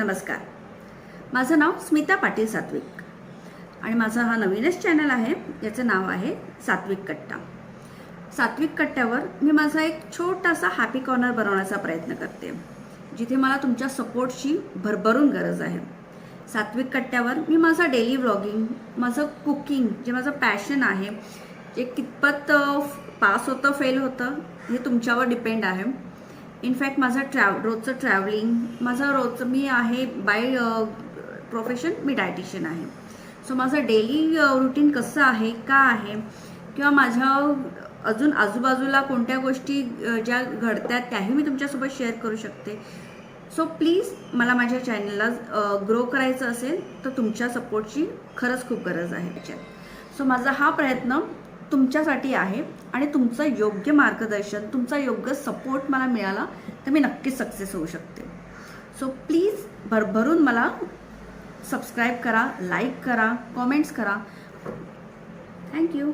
नमस्कार. माझं नाव स्मिता पाटील सात्विक आणि माझा हा नवीनच चॅनल आहे. याचं नाव आहे सात्विक कट्टा. सात्विक कट्ट्यावर मी माझा एक छोटासा हॅपी कॉर्नर बनवण्याचा प्रयत्न करते, जिथे मला तुमच्या सपोर्टची भरभरून गरज आहे. सात्विक कट्ट्यावर मी माझा डेली व्लॉगिंग, माझं कुकिंग, जे माझं पॅशन आहे, जे कितपत पास होतं फेल होतं हे तुमच्यावर डिपेंड आहे. इनफॅक्ट माझं रोजचं ट्रॅव्हलिंग, मी आहे बाय प्रोफेशन मी डायटिशियन आहे. सो माझं डेली रुटीन कसं आहे, का आहे, किंवा माझ्या अजून आजूबाजूला कोणत्या गोष्टी ज्या घडतात त्याही मी तुमच्यासोबत शेअर करू शकते. सो प्लीज मला माझ्या चॅनलला ग्रो करायचं असेल तर तुमच्या सपोर्टची खरंच खूप गरज आहे त्याच्यात. सो माझा हा प्रयत्न तुमच्यासाठी आहे आणि तुमचं योग्य मार्गदर्शन, तुमचा योग्य सपोर्ट मला मिळाला तर मी नक्कीच सक्सेस होऊ शकते. सो प्लीज भरभरून मला सबस्क्राईब करा, लाईक करा, कॉमेंट्स करा. थँक्यू.